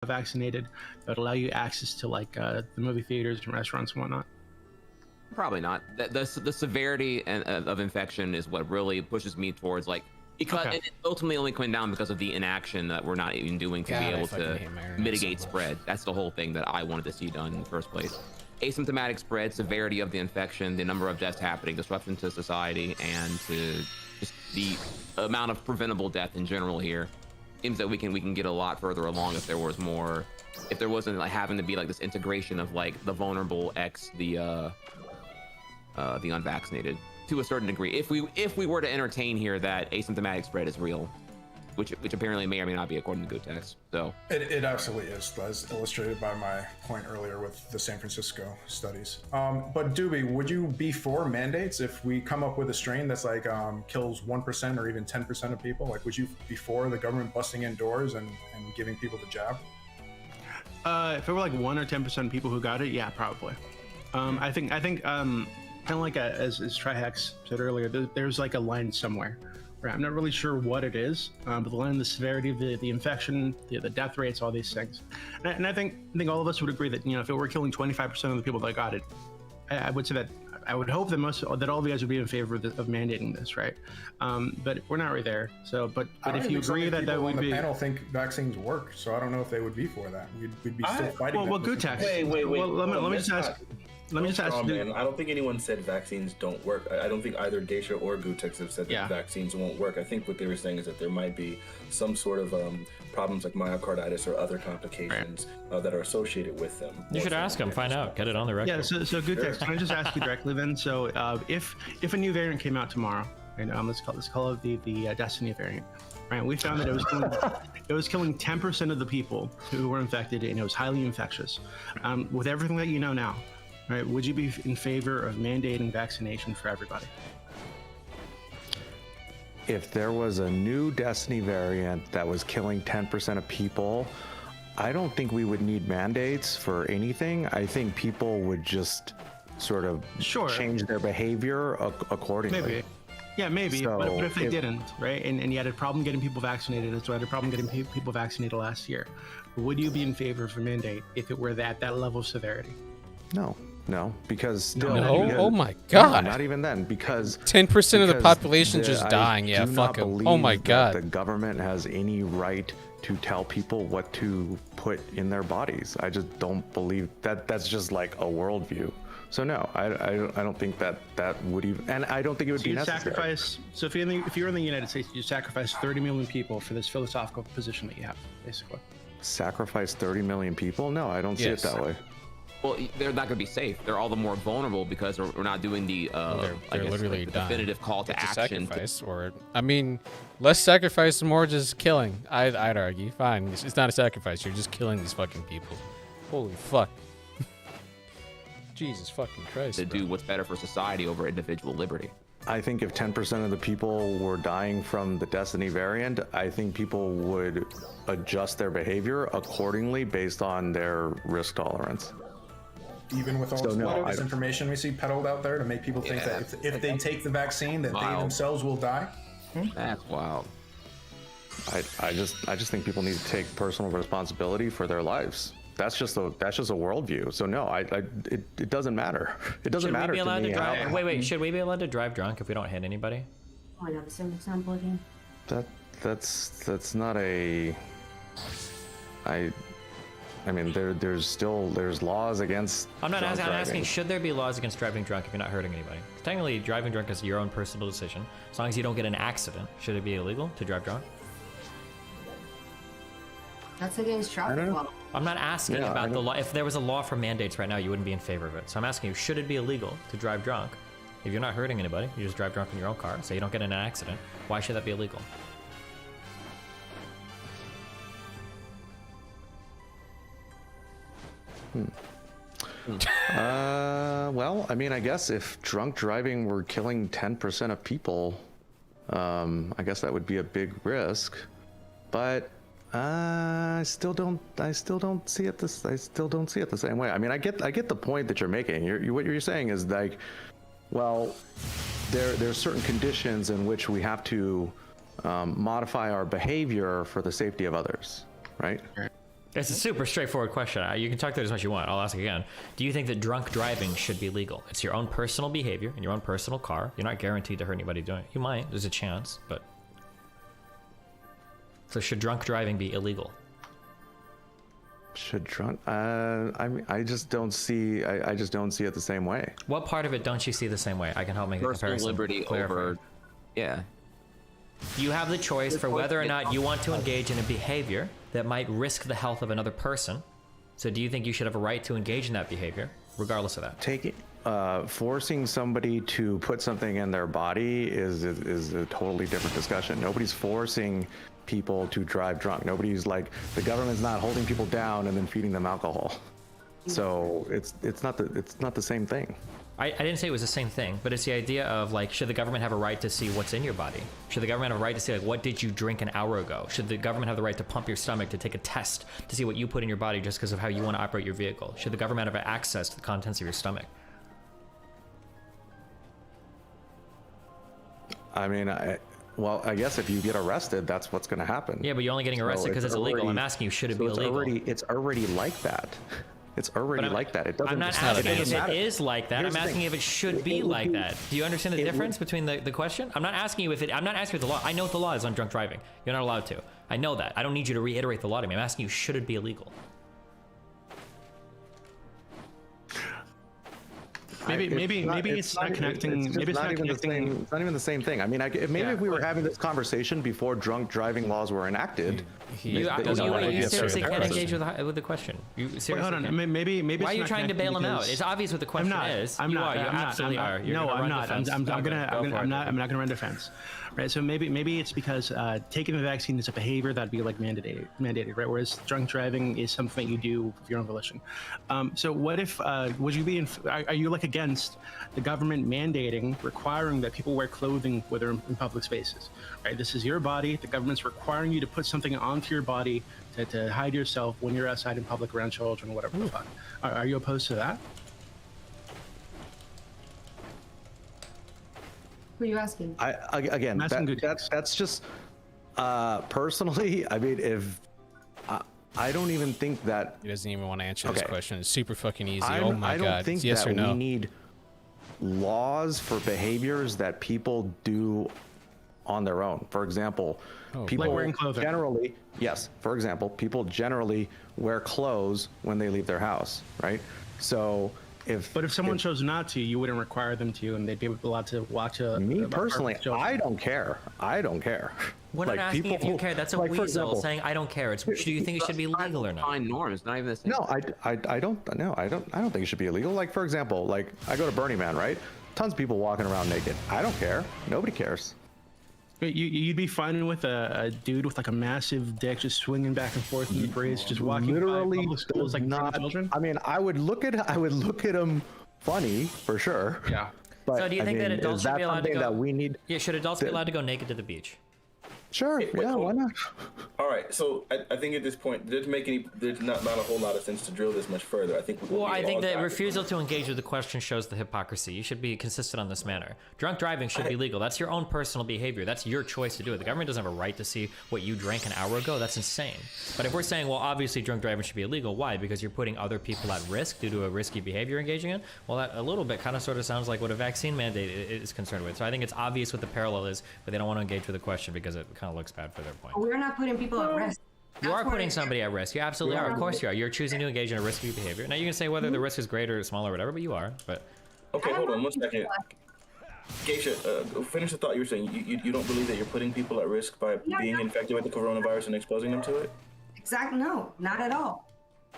vaccinated that would allow you access to like the movie theaters and restaurants and whatnot? Probably not. The severity of infection is what really pushes me towards like, because Okay. it's ultimately only coming down because of the inaction that we're not even doing to be able to mitigate spread. That's the whole thing that I wanted to see done in the first place. Asymptomatic spread, severity of the infection, the number of deaths happening, disruption to society, and to just the amount of preventable death in general here. Seems that we can get a lot further along if there was more, if there wasn't like having to be like this integration of like the vulnerable x the unvaccinated to a certain degree. If we were to entertain here that asymptomatic spread is real, which apparently may or may not be according to Gutex. So it absolutely is, as illustrated by my point earlier with the San Francisco studies. But Doobie, would you be for mandates if we come up with a strain that's like kills 1% or even 10% of people? Like, would you be for the government busting in doors and giving people the jab? If it were like 1 or 10% of people who got it, yeah, probably. I think kind of like as Trihex said earlier, there's like a line somewhere. Right, I'm not really sure what it is, but the line, the severity of the infection, the death rates, all these things, and I think all of us would agree that if it were killing 25% of the people that got it, I would say that I would hope that all of you guys would be in favor of mandating this, right? But we're not right there. So, but if you agree that would be, the panel think vaccines work, so I don't know if they would be for that. We'd be still fighting. Well, Gutex. Wait. Well, let me just ask. Let me just ask you. Man, I don't think anyone said vaccines don't work. I don't think either Geisha or Gutex have said that vaccines won't work. I think what they were saying is that there might be some sort of problems like myocarditis or other complications that are associated with them. You should ask them, find out, get it on the record. Yeah, so Gutex, can I just ask you directly then? So if a new variant came out tomorrow, right, let's call it the Destiny variant, right? We found that it was killing 10% of the people who were infected, and it was highly infectious. With everything that you know now, right, would you be in favor of mandating vaccination for everybody? If there was a new Destiny variant that was killing 10% of people, I don't think we would need mandates for anything. I think people would just sort of change their behavior accordingly. Maybe. Yeah, maybe. So but if they didn't, right, and you had a problem getting people vaccinated, so I had a problem getting people vaccinated last year, would you be in favor of a mandate if it were at that level of severity? No, because still. Oh my God! No, not even then, because 10% of the population just dying. Yeah, fuck it. Oh my God! The government has any right to tell people what to put in their bodies. I just don't believe that. That's just like a worldview. So no, I don't think that would even, and I don't think it would be necessary. So if you're in the United States, you sacrifice 30 million people for this philosophical position that you have, basically. Sacrifice 30 million people? No, I don't see it that way. Well, they're not going to be safe. They're all the more vulnerable because we're not doing the they're literally the definitive call to action. Sacrifice, or I mean, less sacrifice, more just killing. I'd argue. Fine, it's not a sacrifice. You're just killing these fucking people. Holy fuck. Jesus fucking Christ. To do what's better for society over individual liberty. I think if 10% of the people were dying from the Destiny variant, I think people would adjust their behavior accordingly based on their risk tolerance. Even with all this information we see peddled out there to make people think that if they take the vaccine, that they themselves will die. That's wild. I just think people need to take personal responsibility for their lives. That's just a worldview. So no, it doesn't matter. It doesn't matter to me. Wait. Should we be allowed to drive drunk if we don't hit anybody? Oh, I got the same example again. That's not a. I mean, there's laws against. I'm asking. Should there be laws against driving drunk if you're not hurting anybody? Technically, driving drunk is your own personal decision. As long as you don't get an accident, should it be illegal to drive drunk? That's against traffic law. I'm not asking about the law. If there was a law for mandates right now, you wouldn't be in favor of it. So I'm asking you, should it be illegal to drive drunk? If you're not hurting anybody, you just drive drunk in your own car, so you don't get in an accident. Why should that be illegal? Well, I mean, I guess if drunk driving were killing 10% of people, I guess that would be a big risk. But I still don't see it the same way. I mean, I get the point that you're making. What you're saying is like, well, there's certain conditions in which we have to modify our behavior for the safety of others, right? It's a super straightforward question. You can talk to it as much as you want. I'll ask again. Do you think that drunk driving should be legal? It's your own personal behavior in your own personal car. You're not guaranteed to hurt anybody doing it. You might. There's a chance, but... So should drunk driving be illegal? Should drunk? I just don't see. I just don't see it the same way. What part of it don't you see the same way? I can help make a Personal comparison. liberty over, yeah. You have the choice for whether or not you want to engage in a behavior that might risk the health of another person. So do you think you should have a right to engage in that behavior, regardless of that? Forcing somebody to put something in their body is a totally different discussion. Nobody's forcing people to drive drunk. Nobody's like, the government's not holding people down and then feeding them alcohol. So it's not the same thing. I didn't say it was the same thing, but it's the idea of like, should the government have a right to see what's in your body? Should the government have a right to see like, what did you drink an hour ago? Should the government have the right to pump your stomach, to take a test to see what you put in your body just because of how you want to operate your vehicle? Should the government have access to the contents of your stomach? I mean, well, I guess if you get arrested, that's what's going to happen. Yeah, but you're only getting arrested because it's illegal. I'm asking you, should it be illegal? It's already like that. It's already like that. It doesn't. I'm not asking if it is like that. I'm asking if it should be like that. Do you understand the difference between the question? I'm not asking you if it. I'm not asking you the law. I know what the law is on drunk driving. You're not allowed to. I know that. I don't need you to reiterate the law to me. I'm asking you, should it be illegal? Maybe it's not connecting. Maybe it's not connecting. It's not even the same thing. I mean, if we were having this conversation before drunk driving laws were enacted, you seriously can't engage with the question. You seriously hold on. Maybe. Why are you trying to bail him out? It's obvious what the question is. I'm not. You absolutely are. No, I'm not. I'm not gonna run defense. Right. So maybe it's because taking the vaccine is a behavior that'd be like mandated, right? Whereas drunk driving is something you do of your own volition. So what if would you be? Are you like against the government mandating, requiring that people wear clothing when they're in public spaces? Right. This is your body. The government's requiring you to put something onto your body to hide yourself when you're outside in public around children or whatever the fuck. Are you opposed to that? Who are you asking? That's just personally. I mean, if I don't even think that he doesn't even want to answer this question. It's super fucking easy. I don't think yes that or no. we need laws for behaviors that people do on their own. For example, people like wearing clothing. Generally, yes. For example, people generally wear clothes when they leave their house, right? So. But if someone chose not to, you wouldn't require them to, and they'd be allowed to watch a. Me personally, I don't care. We're not asking if you care. That's a weasel saying I don't care. It's, do you think it should be legal or not? Fine norms, not even the same. No, I don't. No, I don't think it should be illegal. Like for example, like I go to Burning Man, right? Tons of people walking around naked. I don't care. Nobody cares. You'd be fine with a dude with like a massive dick just swinging back and forth in the breeze, just walking literally by public schools like not children. I mean, I would look at him funny for sure. Yeah. But so do you think that adults should be allowed to go? That we need. Yeah, should adults be allowed to go naked to the beach? Sure. Yeah. Why not? All right. So I think at this point, there's not a whole lot of sense to drill this much further. I think. I think that refusal to engage with the question shows the hypocrisy. You should be consistent on this manner. Drunk driving should be legal. That's your own personal behavior. That's your choice to do it. The government doesn't have a right to see what you drank an hour ago. That's insane. But if we're saying, well, obviously drunk driving should be illegal, why? Because you're putting other people at risk due to a risky behavior you're engaging in. Well, that a little bit kind of sort of sounds like what a vaccine mandate is concerned with. So I think it's obvious what the parallel is, but they don't want to engage with the question because it kind of looks bad for their point. We're not putting people at risk. You are putting somebody at risk. You absolutely are. Of course you are. You're choosing to engage in a risky behavior. Now you can say whether the risk is greater or smaller or whatever, but you are. But okay, hold on 1 second. Geisha, finish the thought you were saying. You don't believe that you're putting people at risk by being infected with the coronavirus and exposing them to it? Exactly. No, not at all.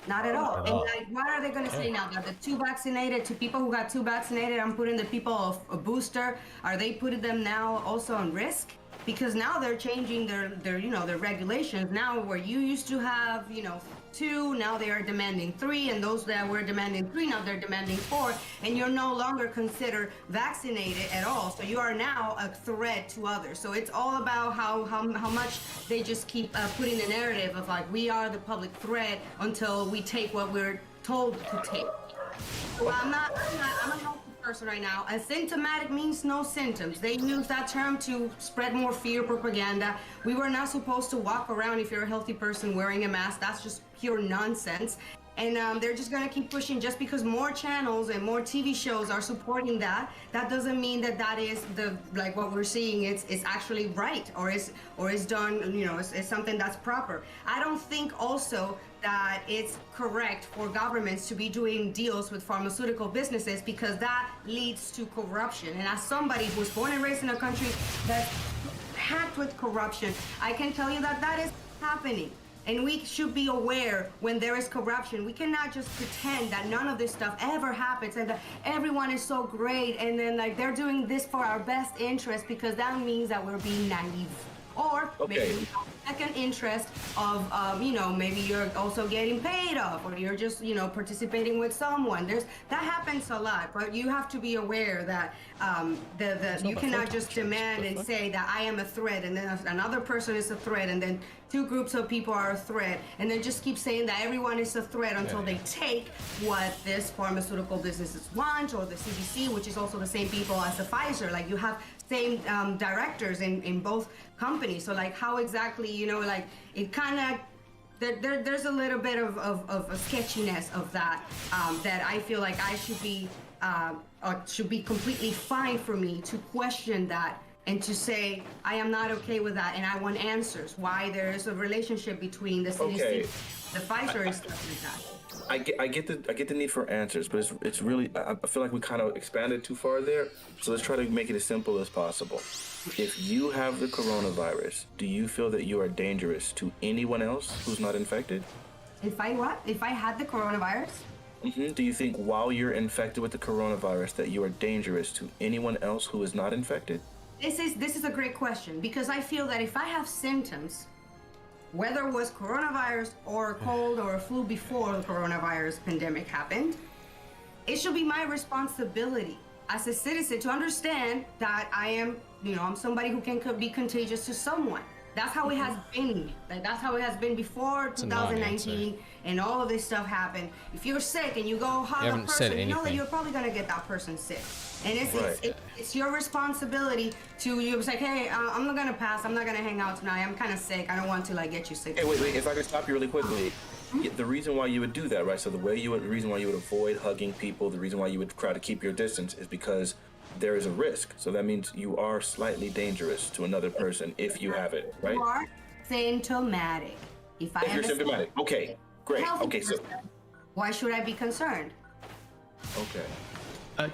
Not at all. And like, what are they going to say now? That the two vaccinated, to people who got two vaccinated, I'm putting the people of a booster. Are they putting them now also on risk? Because now they're changing their regulations. Now where you used to have, 2, now they are demanding 3, and those that were demanding 3, now they're demanding 4, and you're no longer considered vaccinated at all. So you are now a threat to others. So it's all about how much they just keep putting the narrative of like, we are the public threat until we take what we're told to take. So I'm not person right now. Asymptomatic means no symptoms. They use that term to spread more fear propaganda. We were not supposed to walk around if you're a healthy person wearing a mask. That's just pure nonsense. And they're just gonna keep pushing. Just because more channels and more TV shows are supporting that, that doesn't mean that that is the like what we're seeing. It's actually right or is done. You know, it's something that's proper. I don't think also that it's correct for governments to be doing deals with pharmaceutical businesses because that leads to corruption. And as somebody who was born and raised in a country that's packed with corruption, I can tell you that that is happening. And we should be aware when there is corruption. We cannot just pretend that none of this stuff ever happens and that everyone is so great and then like they're doing this for our best interest because that means that we're being naive. Or maybe we have a second interest of, you know, maybe you're also getting paid off or you're just, you know, participating with someone. That happens a lot, but you have to be aware that you cannot just demand and say that I am a threat and then another person is a threat and then two groups of people are a threat and then just keep saying that everyone is a threat until they take what this pharmaceutical businesses want or the CDC, which is also the same people as the Pfizer. Like you have same directors in both companies. So like how exactly, you know, like it kind of, there's a little bit of a sketchiness of that that I feel like I should be completely fine for me to question that and to say I am not okay with that and I want answers why there is a relationship between the CDC, the Pfizer and stuff like that. I get the need for answers, but it's really I feel like we kind of expanded too far there. So let's try to make it as simple as possible. If you have the coronavirus, do you feel that you are dangerous to anyone else who's not infected? If I what? If I had the coronavirus? Mm-hmm. Do you think while you're infected with the coronavirus that you are dangerous to anyone else who is not infected? This is a great question because I feel that if I have symptoms, whether it was coronavirus or a cold or a flu before the coronavirus pandemic happened, it should be my responsibility as a citizen to understand that I am, you know, I'm somebody who can be contagious to someone. That's how it has been. Like, that's how it has been before 2019 and all of this stuff happened. If you're sick and you go hug a person, you know that you're probably gonna get that person sick. And it's your responsibility to, you're like, hey, I'm not gonna pass, I'm not gonna hang out tonight, I'm kind of sick, I don't want to like get you sick. Hey, wait, if I could stop you really quickly. The reason why you would do that, right? So the reason why you would avoid hugging people, the reason why you would try to keep your distance is because there is a risk. So that means you are slightly dangerous to another person if you have it, right? You are symptomatic. If you're symptomatic. Okay, great. Okay, so why should I be concerned? Okay.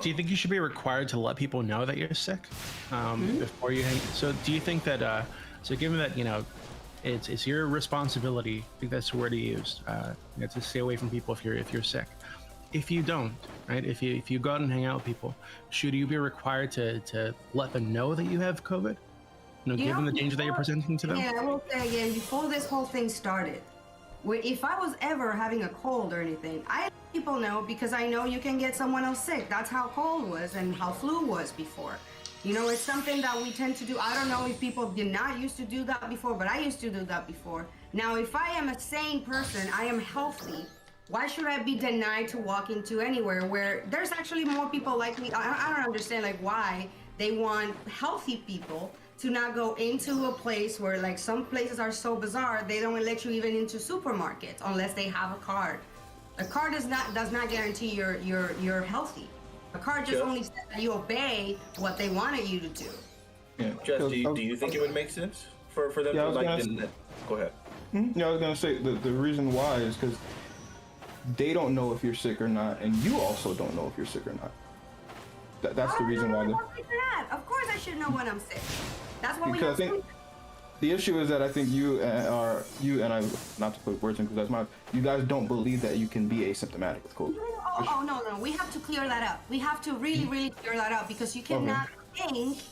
Do you think you should be required to let people know that you're sick before you hang? So do you think that, so given that, you know, it's your responsibility, I think that's the word you used, you know, to stay away from people if you're sick. If you don't, right? If you go out and hang out with people, should you be required to let them know that you have COVID? You know, given the danger that you're presenting to them? Yeah, I will say again, before this whole thing started, if I was ever having a cold or anything, I let people know because I know you can get someone else sick. That's how cold was and how flu was before. You know, it's something that we tend to do. I don't know if people did not used to do that before, but I used to do that before. Now, if I am a sane person, I am healthy, why should I be denied to walk into anywhere where there's actually more people like me? I don't understand like why they want healthy people to not go into a place where like some places are so bizarre, they don't let you even into supermarkets unless they have a card. A card does not guarantee you're healthy. A card just only says that you obey what they wanted you to do. Yeah. Jeff, do you think it would make sense for them to like? Go ahead. Yeah, I was gonna say the reason why is because they don't know if you're sick or not, and you also don't know if you're sick or not. That's the reason why. Of course, I should know when I'm sick. That's what because we have. The issue is that I think you and I, not to put words in because that's you guys don't believe that you can be asymptomatic with COVID. No. We have to clear that up. We have to really clear that up because you cannot think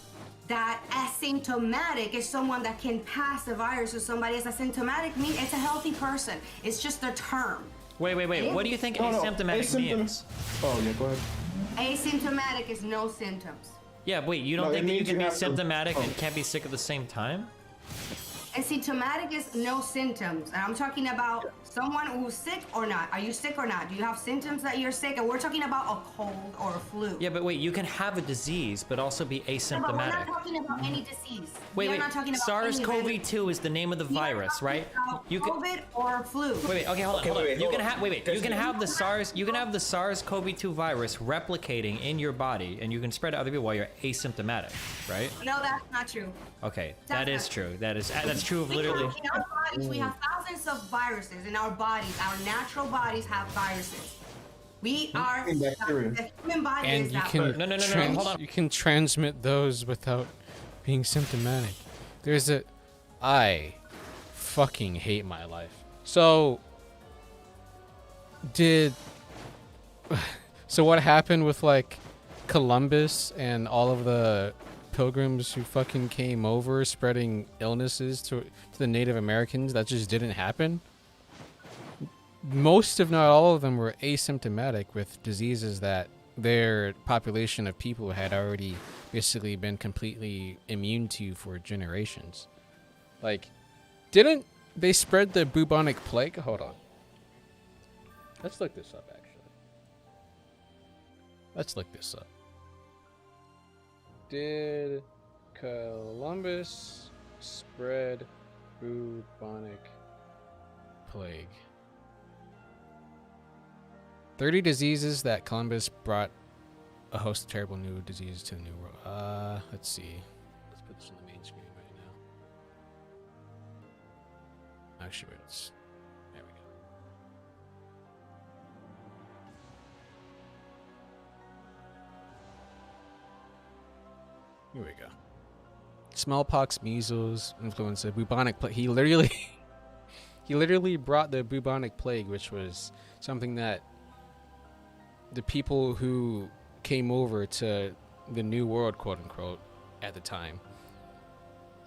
that asymptomatic is someone that can pass the virus to somebody. As asymptomatic means it's a healthy person. It's just a term. Wait. What do you think asymptomatic means? Oh, yeah, go ahead. Asymptomatic is no symptoms. Yeah, wait, you don't think that you can be symptomatic and can't be sick at the same time? And symptomatic is no symptoms. And I'm talking about someone who's sick or not. Are you sick or not? Do you have symptoms that you're sick? And we're talking about a cold or a flu. Yeah, but wait, you can have a disease, but also be asymptomatic. No, but we're not talking about any disease. Wait. Not talking about SARS-CoV-2 is the name of the virus, right? You can COVID or flu. Wait. Okay, hold on. You can have the SARS. You can have the SARS-CoV-2 virus replicating in your body, and you can spread it to other people while you're asymptomatic, right? No, that's not true. Okay, that's true. That's true of literally. In our bodies, we have thousands of viruses in our bodies. Our natural bodies have viruses. We are the human body and is you that. can No, hold on. You can transmit those without being symptomatic. I fucking hate my life. So what happened with like Columbus and all of the pilgrims who fucking came over spreading illnesses to the Native Americans? That just didn't happen. Most, if not all of them, were asymptomatic with diseases that their population of people had already basically been completely immune to for generations. Like, didn't they spread the bubonic plague? Hold on. Let's look this up, actually. Let's look this up. Did Columbus spread bubonic plague? 30 diseases that Columbus brought a host of terrible new diseases to the New World. Let's see. Let's put this on the main screen right now. Actually, it's... There we go. Here we go. Smallpox, measles, influenza, bubonic plague. He literally brought the bubonic plague, which was something that the people who came over to the New World, quote unquote, at the time,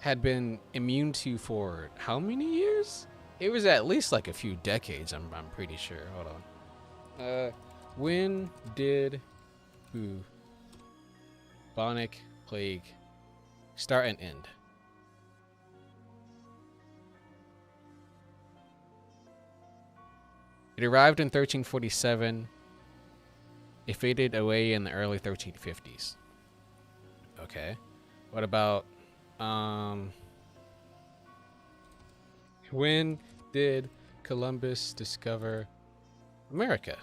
had been immune to for how many years? It was at least like a few decades, I'm pretty sure. Hold on. When did bubonic plague start and end? It arrived in 1347. It faded away in the early 1350s. Okay. What about when did Columbus discover America?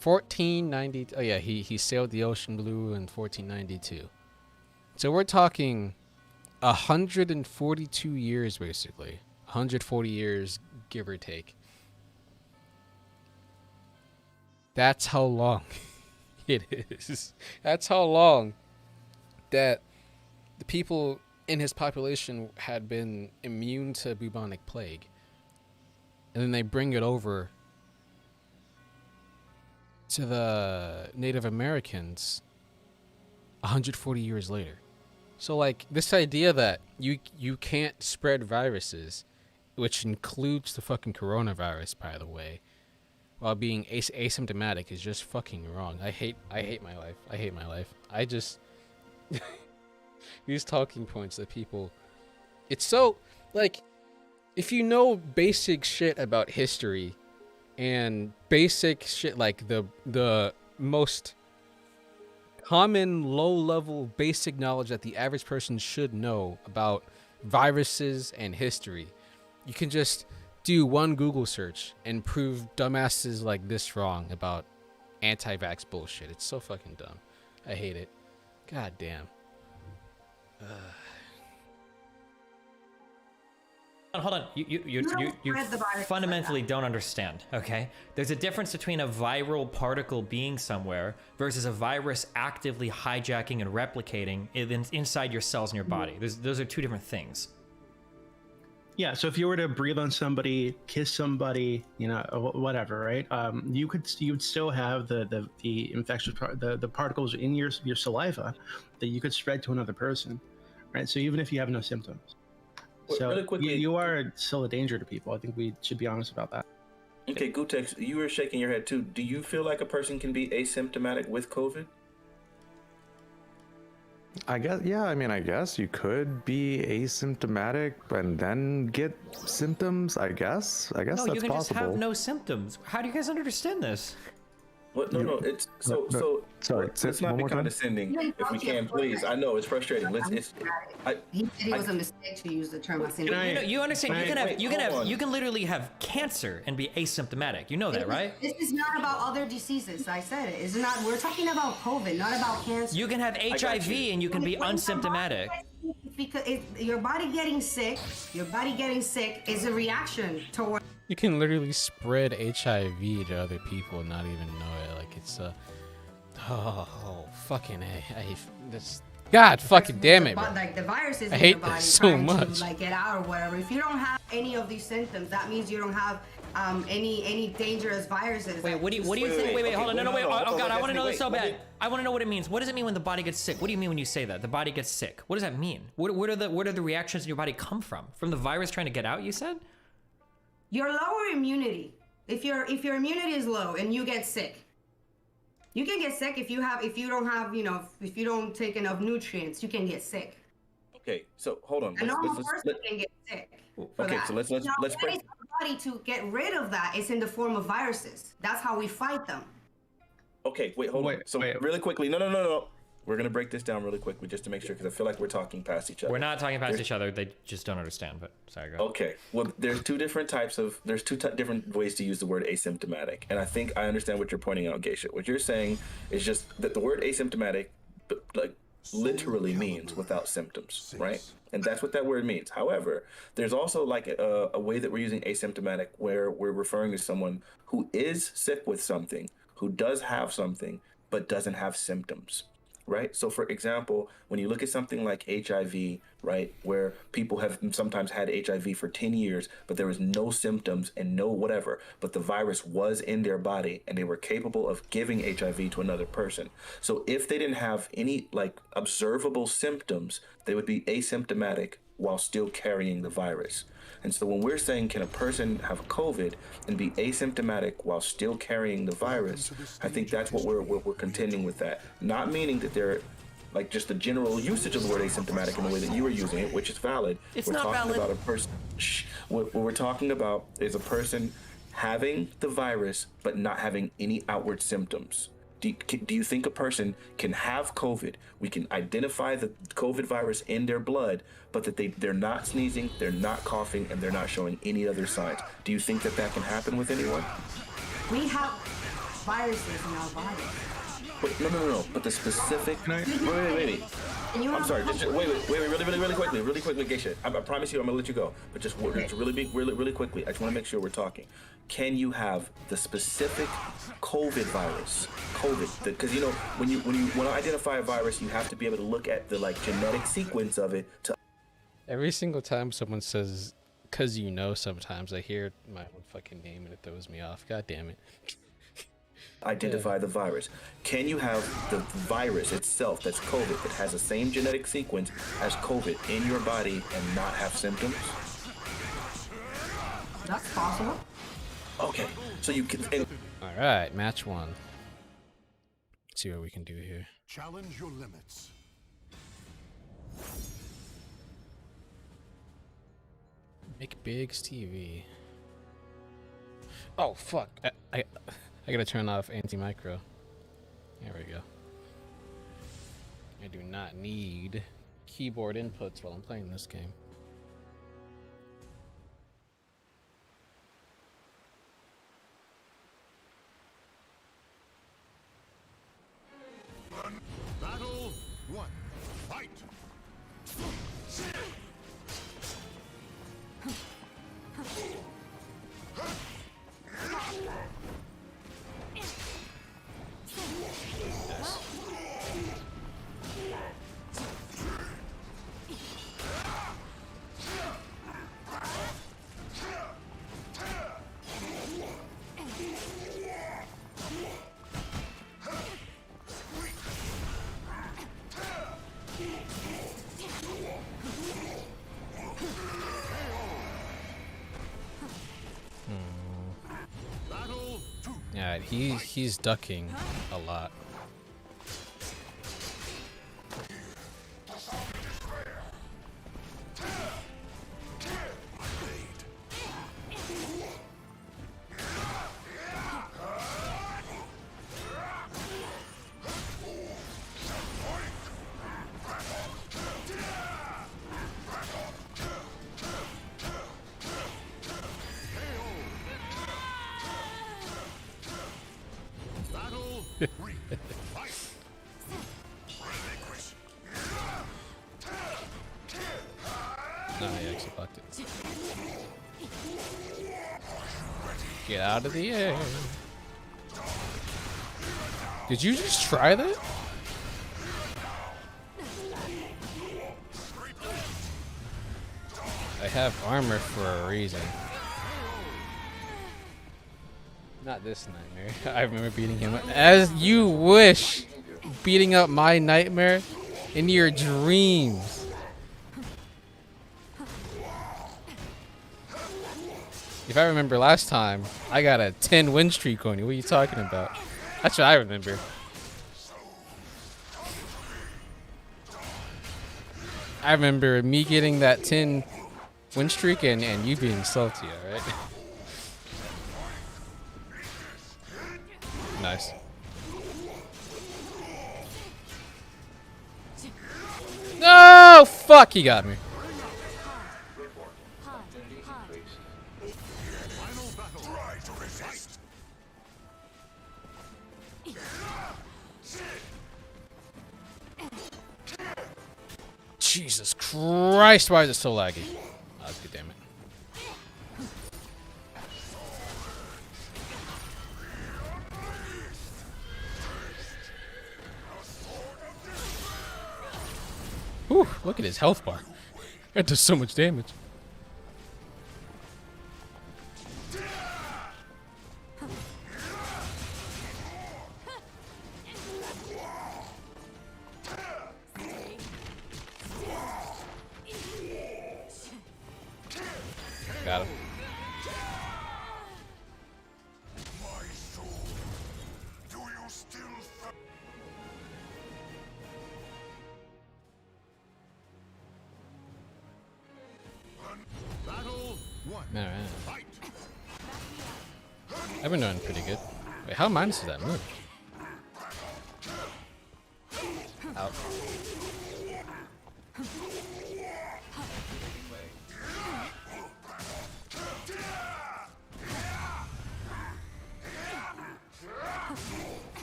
1490. Oh yeah, he sailed the ocean blue in 1492. So we're talking 142 years basically. 140 years, give or take. That's how long it is. That's how long that the people in his population had been immune to bubonic plague. And then they bring it over to the Native Americans 140 years later. So like this idea that you can't spread viruses, which includes the fucking coronavirus, by the way, while being asymptomatic is just fucking wrong. I hate my life. I hate my life. I just these talking points that people, it's so like, if you know basic shit about history and basic shit like the most common low-level basic knowledge that the average person should know about viruses and history, you can just do one Google search and prove dumbasses like this wrong about anti-vax bullshit. It's so fucking dumb. I hate it. God damn. Hold on. You fundamentally don't understand, okay? There's a difference between a viral particle being somewhere versus a virus actively hijacking and replicating inside your cells in your body. Those are two different things. Yeah, so if you were to breathe on somebody, kiss somebody, you know, whatever, right? You would still have the infectious the particles in your saliva that you could spread to another person, right? So even if you have no symptoms, so really quickly, you are still a danger to people. I think we should be honest about that. Okay, Gutex, you were shaking your head too. Do you feel like a person can be asymptomatic with COVID? I guess, yeah, I mean, I guess you could be asymptomatic and then get symptoms, I guess. I guess No, that's you can possible. just have no symptoms. How do you guys understand this? What? No, it's sorry, let's not be condescending if we can, please. I know it's frustrating. He said it was a mistake to use the term asymptomatic. You understand? You can literally have cancer and be asymptomatic. You know that, right? This is not about other diseases. I said it. It's not. We're talking about COVID, not about cancer. You can have HIV and you can be unsymptomatic. Because your body getting sick is a reaction toward. You can literally spread HIV to other people and not even know it. Like it's fucking this. God fucking damn it, bro. Like the virus is I in hate your body this so trying much. to like get out or whatever. If you don't have any of these symptoms, that means you don't have any dangerous viruses. Wait, what do you think? Wait, hold on. No, wait. Oh God, I want to know this so bad. I want to know what it means. What does it mean when the body gets sick? What do you mean when you say that? The body gets sick. What does that mean? Where do the reactions in your body come from? From the virus trying to get out, you said? Your lower immunity. If your immunity is low and you get sick, you can get sick if you don't take enough nutrients, you can get sick. Okay, so hold on. A normal person can get sick. Okay, so let's break. The body to get rid of that is in the form of viruses. That's how we fight them. Okay, hold on. So really quickly, no. We're gonna break this down really quickly just to make sure, because I feel like we're talking past each other. We're not talking past each other. They just don't understand. But sorry, go ahead. Okay. Well, there's two different different ways to use the word asymptomatic, and I think I understand what you're pointing out, Geisha. What you're saying is just that the word asymptomatic, like, literally means without symptoms, right? And that's what that word means. However, there's also like a way that we're using asymptomatic where we're referring to someone who is sick with something, who does have something, but doesn't have symptoms. Right. So, for example, when you look at something like HIV, right, where people have sometimes had HIV for 10 years, but there was no symptoms and no whatever, but the virus was in their body and they were capable of giving HIV to another person. So if they didn't have any like observable symptoms, they would be asymptomatic while still carrying the virus. And so when we're saying, can a person have COVID and be asymptomatic while still carrying the virus, I think that's what we're contending with that. Not meaning that they're like just the general usage of the word asymptomatic in the way that you were using it, which is valid. It's not valid. About a person. What we're talking about is a person having the virus but not having any outward symptoms. Do you think a person can have COVID? We can identify the COVID virus in their blood, but that they're not sneezing, they're not coughing, and they're not showing any other signs. Do you think that can happen with anyone? We have viruses in our body. Wait, no. But the specific. Wait. I'm sorry. Just wait. Really quickly, Geisha. I promise you, I'm gonna let you go. But just really quickly. I just want to make sure we're talking. Can you have the specific COVID virus? Because when you want to identify a virus, you have to be able to look at the like genetic sequence of it. Every single time someone says, "'cause sometimes I hear my own fucking name and it throws me off. God damn it. Identify the virus. Can you have the virus itself, that's COVID, that has the same genetic sequence as COVID in your body and not have symptoms? That's possible. Okay, so you can. All right, match one. Let's see what we can do here. Challenge your limits. Make Biggs TV. Oh fuck! I gotta turn off anti-micro. There we go. I do not need keyboard inputs while I'm playing this game. Battle 1. Fight! Yeah, he's ducking a lot. No, he actually blocked it. Get out of the air. Did you just try that? I have armor for a reason. Not this nightmare. I remember beating him up. As you wish. Beating up my nightmare in your dreams. If I remember last time, I got a 10 win streak on you. What are you talking about? That's what I remember. I remember me getting that 10 win streak and you being salty, alright? Nice. No! Fuck, he got me. Jesus Christ, why is it so laggy? Oh, good damn it. Whew, look at his health bar. That does so much damage. Got him. Alright. I've been doing pretty good. Wait, how minus does that move? Out.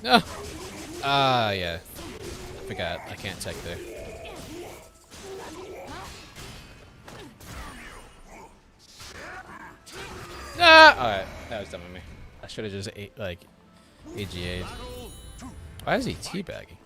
No! Ah, yeah. I forgot. I can't tech there. Ah! Alright, that was dumb of me. I should have just ate, like, AGA'd. Why is he teabagging?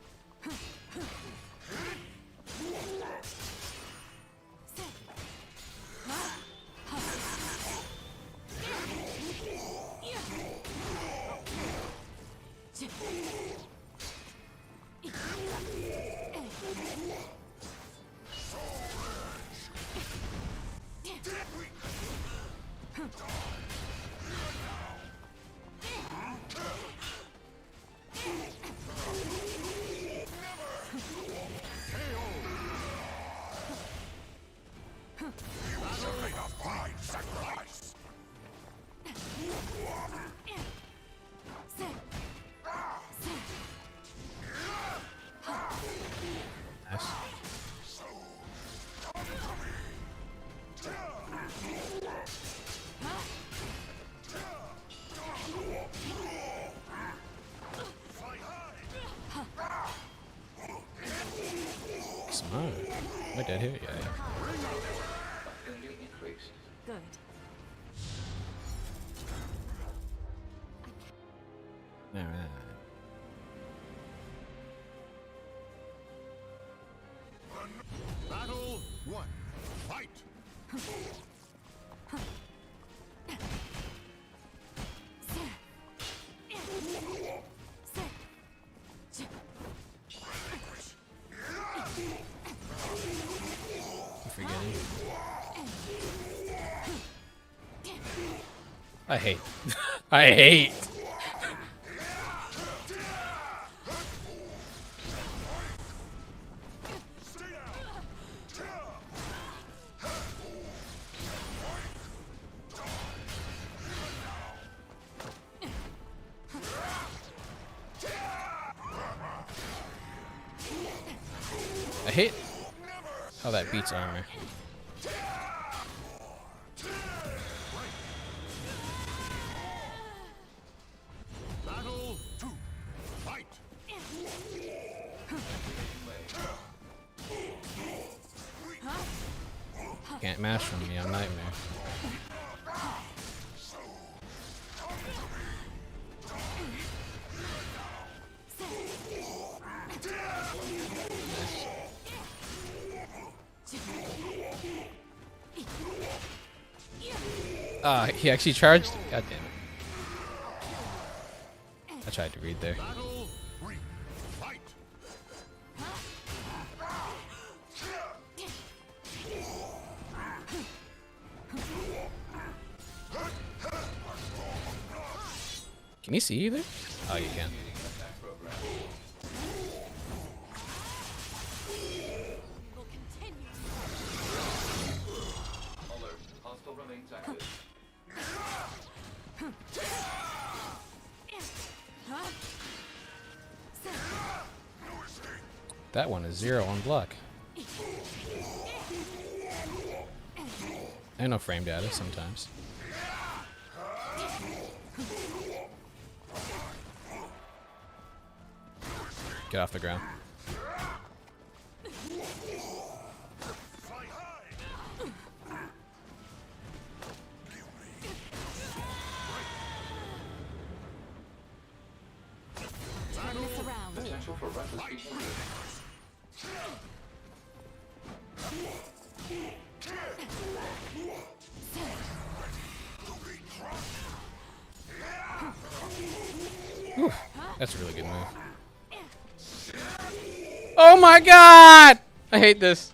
Smart. Am I dead here? Yeah, yeah. Good. Alright. Battle 1. Fight! I hate. I hate. I hate how that beats armor. Battle 2. Fight! can't mash from me. I'm Nightmare. He actually charged? God damn it. I tried to read there. Battle 3. Fight. Can you see either? Oh, you can. That one is 0 on block. I know frame data sometimes. Get off the ground. Potential for reckless. Whew, that's a really good move. Oh my god! I hate this.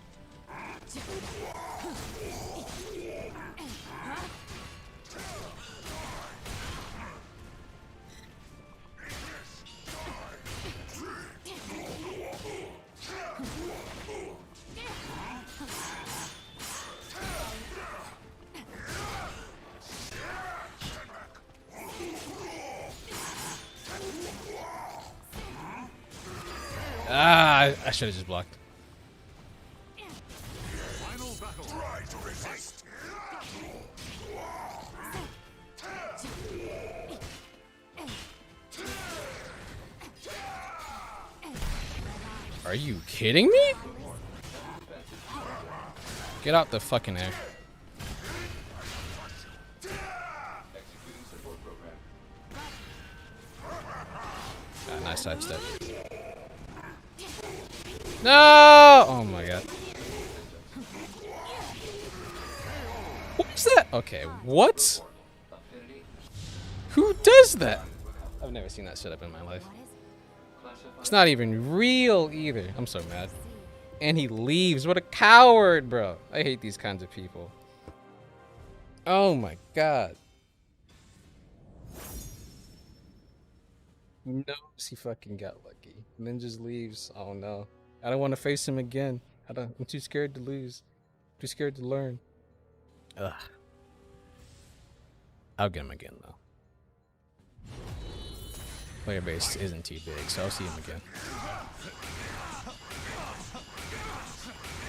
Ah, I should have just blocked. Final battle. Try to resist. Are you kidding me? Get out the fucking air. Ah, nice sidestep. No! Oh my god. What's that? Okay, what? Who does that? I've never seen that setup in my life. It's not even real either. I'm so mad. And he leaves. What a coward, bro. I hate these kinds of people. Oh my god. He knows he fucking got lucky. And then just leaves. Oh no. I don't want to face him again. I'm too scared to lose. Too scared to learn. Ugh. I'll get him again though. Player base isn't too big, so I'll see him again.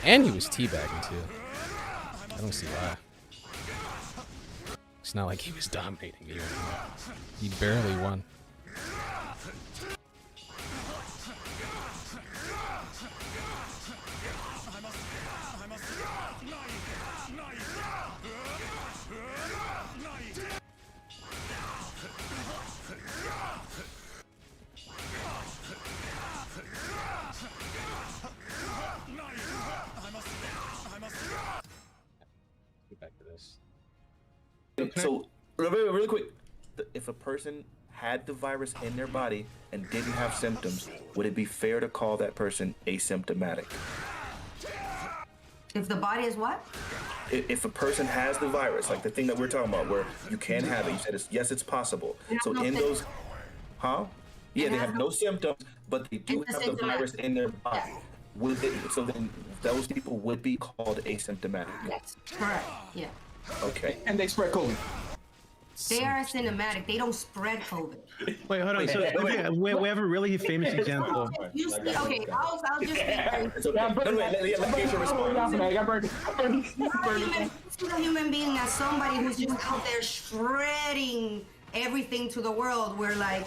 And he was teabagging too. I don't see why. It's not like he was dominating you. He barely won. Get back to this. So, really quick, if a person had the virus in their body and didn't have symptoms, would it be fair to call that person asymptomatic? If the body is what? If a person has the virus, like the thing that we're talking about, where you can have it, you said yes, it's possible. So in those, huh? Yeah, they have no symptoms, but they do have the virus in their body. Yes. Would it, so then those people would be called asymptomatic. Yes. Correct. Yeah. Okay. And they spread COVID. They are asymptomatic. They don't spread COVID. Wait, hold on. So we have a really famous example. You see, okay, I'll just So, let Keisha respond. see a human being as somebody who's just out there shredding everything to the world. Where like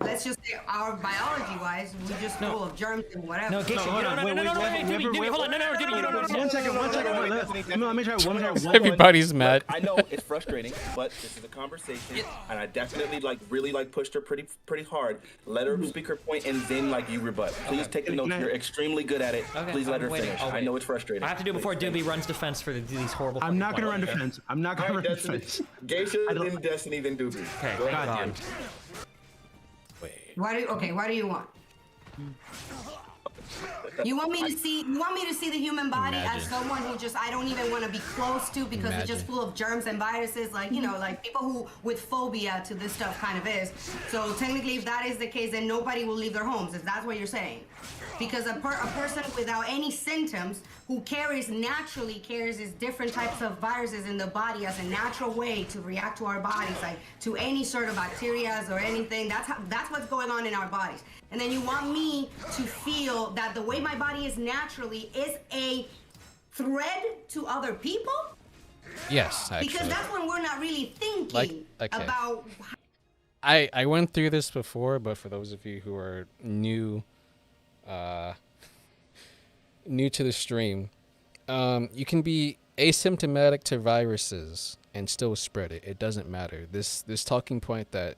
let's just say our biology-wise, we're just full of germs and whatever. No, Geisha, no, Dibby, hold on, no, Dibby, you don't know. One second. Let me try one. Everybody's mad. I know it's frustrating, but this is a conversation, and I definitely really pushed her pretty hard. Let her speak her point, and then you rebut. Please take the notes. You're extremely good at it. Okay, Please let her finish. I know it's frustrating. I have to do it before Dibby runs defense for these horrible. I'm not gonna run defense. I'm not gonna run defense. Geisha, then Destiny, then Doobie. Okay, God. Why do you want? You want me to see the human body as someone who just I don't even want to be close to because it's just full of germs and viruses, like people who with phobia to this stuff kind of is. So technically, if that is the case, then nobody will leave their homes. If that's what you're saying, because a person without any symptoms who naturally carries these different types of viruses in the body as a natural way to react to our bodies, like to any sort of bacteria or anything. That's what's going on in our bodies. And then you want me to feel that the way my body is naturally is a threat to other people? Yes, actually. Because that's when we're not really thinking about. I went through this before, but for those of you who are new to the stream, you can be asymptomatic to viruses and still spread it. It doesn't matter. This talking point that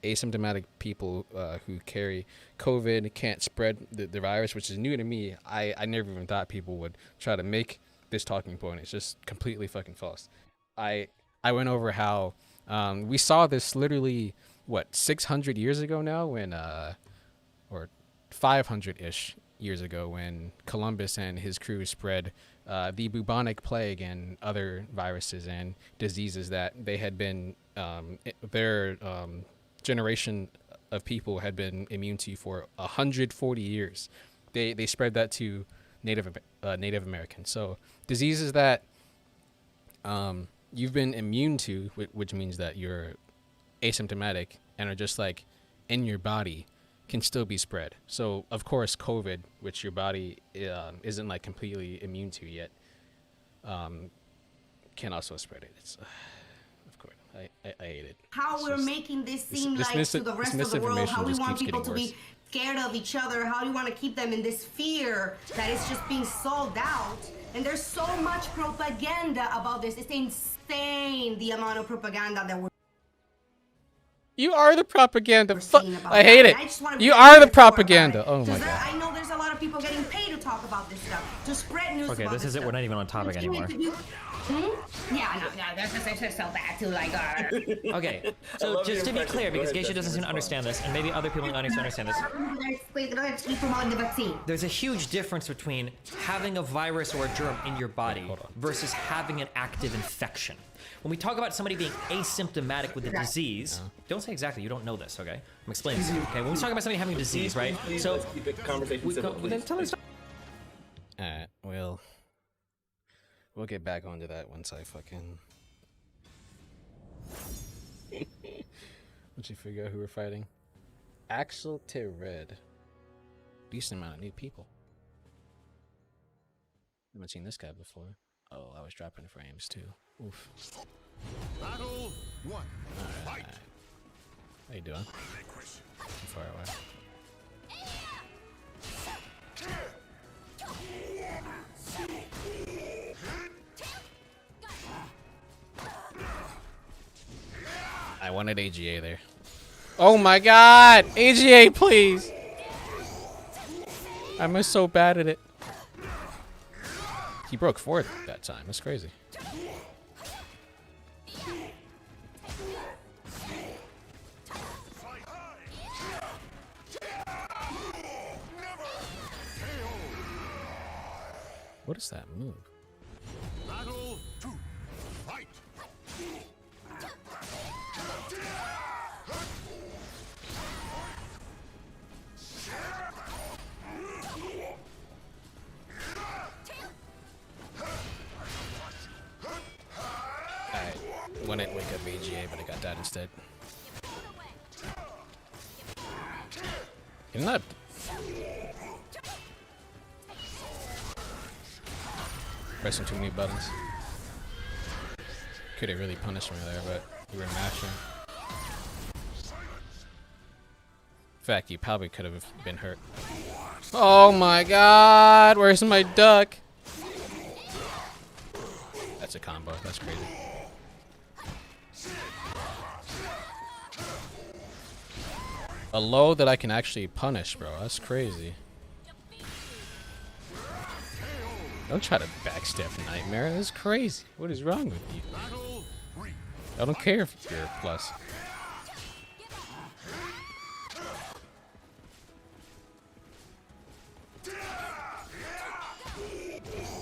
asymptomatic people who carry COVID can't spread the virus, which is new to me. I never even thought people would try to make this talking point. It's just completely fucking false. I went over how we saw this literally 600 years ago now when or 500-ish years ago when Columbus and his crew spread the bubonic plague and other viruses and diseases that they had been their generation of people had been immune to for 140 years. They spread that to Native Americans. So diseases that you've been immune to, which means that you're asymptomatic and are just in your body, can still be spread. So of course COVID, which your body isn't completely immune to yet, can also spread it. It's of course I hate it. How we're making this seem to the rest of the world, how we want people to be scared of each other, how do you want to keep them in this fear that it's just being sold out. And there's so much propaganda about this. It's insane the amount of propaganda that we're. You are the propaganda. I hate it. You are the propaganda. Oh my god. I know there's a lot of people getting paid to talk about this stuff, to spread news about this stuff. Okay, this is it. We're not even on topic anymore. Yeah, no, that's so bad too. Okay, so just to be clear, because Geisha doesn't seem to understand this, and maybe other people in the audience understand this. There's a huge difference between having a virus or a germ in your body versus having an active infection. When we talk about somebody being asymptomatic with a disease, don't say exactly, you don't know this, okay? I'm explaining this to you, okay? When we talk about somebody having a disease, right? So, let's keep the conversation simple, Alright, we'll get back onto that once I fucking... Once you figure out who we're fighting. Axel to Red. Decent amount of new people. Haven't seen this guy before. Oh, I was dropping frames too. Oof. Battle 1. Alright. How you doing? I'm far away. I wanted AGA there. Oh my god! AGA, please! I'm so bad at it. He broke fourth that time. That's crazy. What is that move? Battle 2. Fight. I wanted to wake up AGA, but I got that instead. Isn't that... Pressing too many buttons. Could have really punished me there, but we were mashing. fact, you probably could have been hurt. Oh my god, where's my duck? That's a combo, that's crazy. A low that I can actually punish, bro, that's crazy. Don't try to backstep Nightmare, that's crazy. What is wrong with you? I don't care if you're a plus.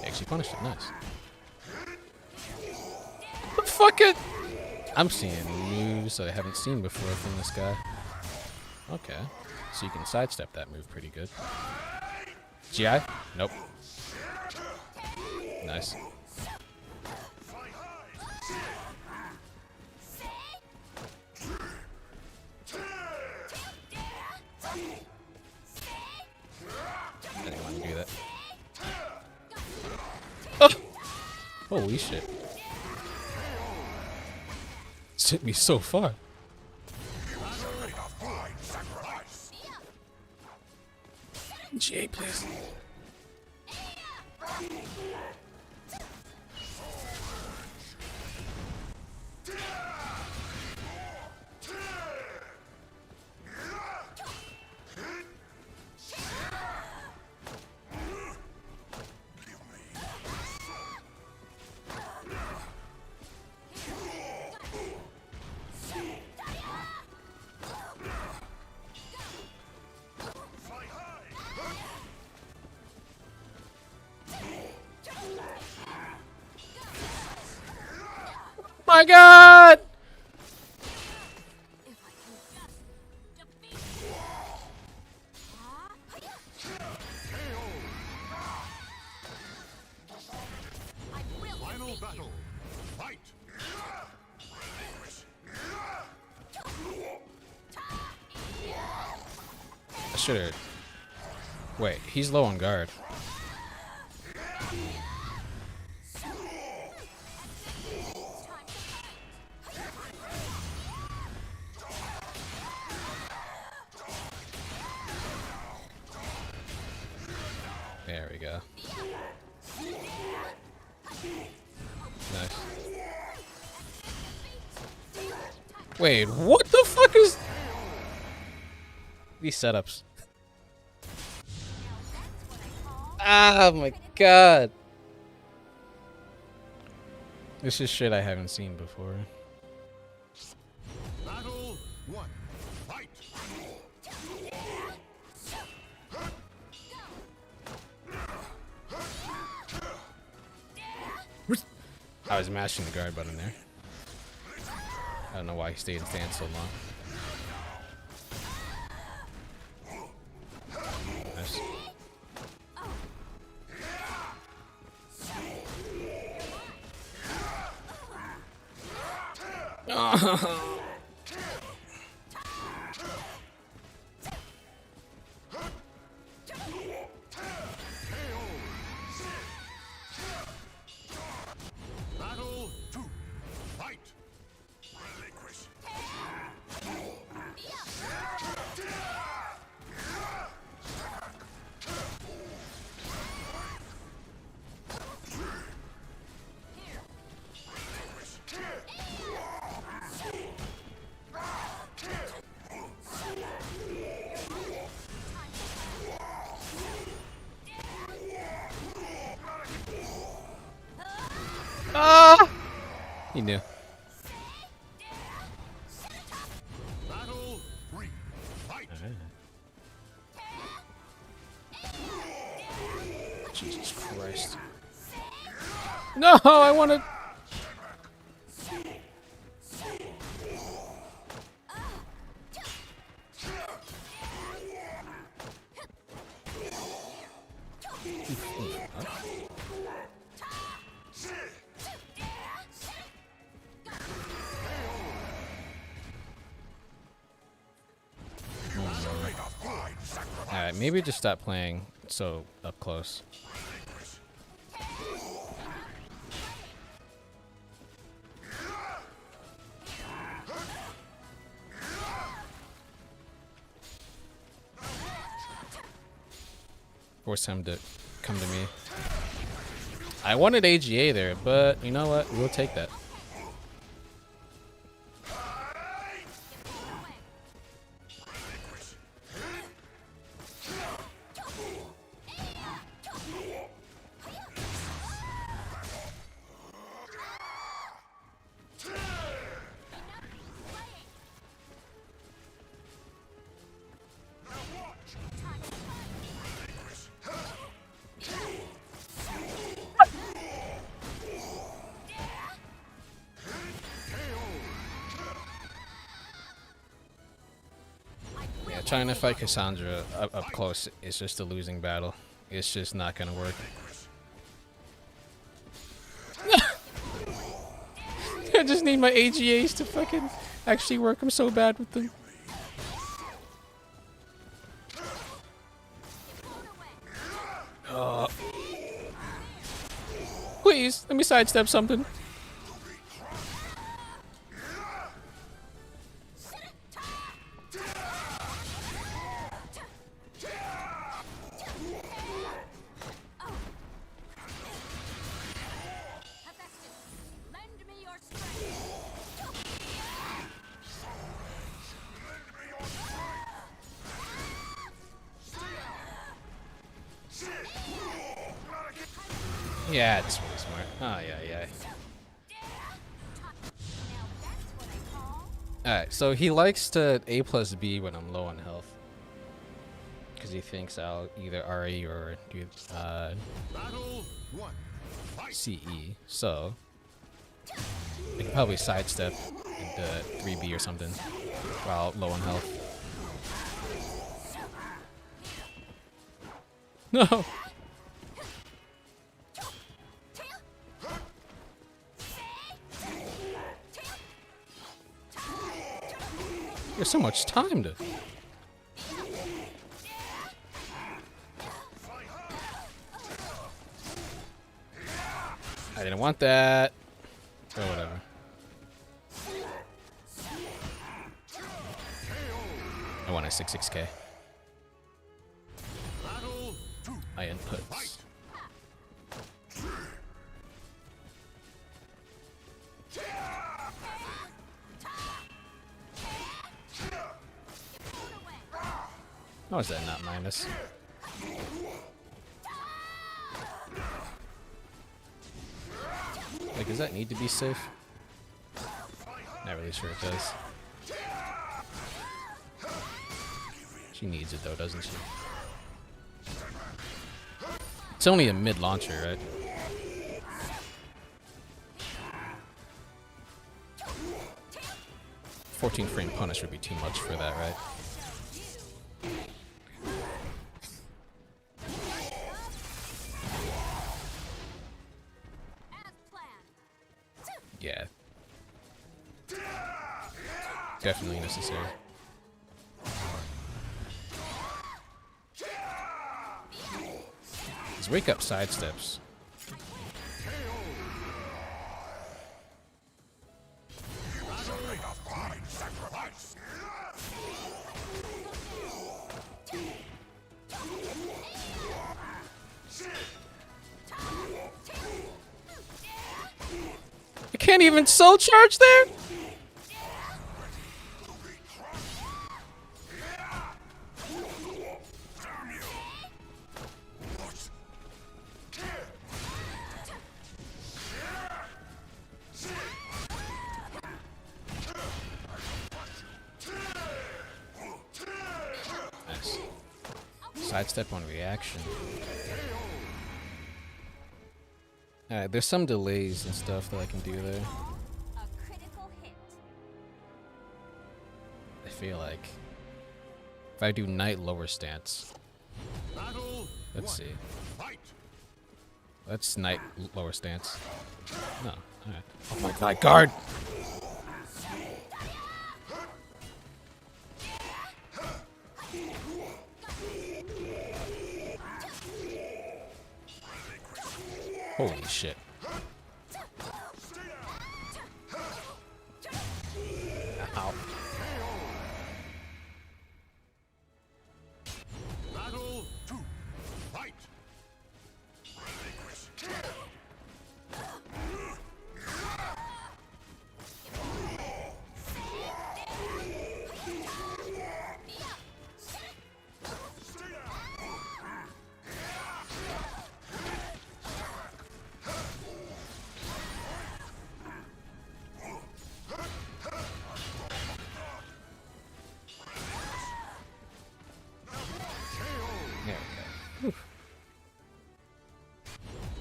Actually punished it, nice. What the fuck it? I'm seeing moves I haven't seen before from this guy. Okay, so you can sidestep that move pretty good. GI? Nope. Nice. I didn't want to do that. Oh! Holy shit. It's hit me so far. GA, please. My god! Final battle. Fight. I should've... Wait, he's low on guard. There we go. Nice. Wait, what the fuck is... These setups. Oh my god. This is shit I haven't seen before. Battle 1. Fight. I was mashing the guard button there. I don't know why he stayed in stance so long. Nice. Battle 2. Fight. Relinquish. Ah! He knew. Battle 3. Fight. Jesus Christ. No, I wanted... Alright, maybe just stop playing so up close. Force him to come to me. I wanted AGA there, but you know what? We'll take that. Trying to fight Cassandra up close is just a losing battle. It's just not gonna work. I just need my AGAs to fucking actually work. I'm so bad with them. Please, let me sidestep something. Yeah, it's really smart. Oh, yeah. Alright, so he likes to A plus B when I'm low on health. Because he thinks I'll either RE or do CE. So, I can probably sidestep into 3B or something while low on health. No! There's so much time to... I didn't want that. Or whatever. I want a 66k. I inputs. How is that not minus? Like, does that need to be safe? Not really sure it does. She needs it though, doesn't she? It's only a mid launcher, right? $14 frame punish would be too much for that, right? Yeah. Definitely necessary. His wake up sidesteps. I can't even soul charge there? Nice. Sidestep on reaction. Alright, there's some delays and stuff that I can do there. I feel like if I do knight lower stance. Let's see. Let's knight lower stance. No. Alright. Oh my god, guard! Holy shit. Ow. Battle 2. Fight.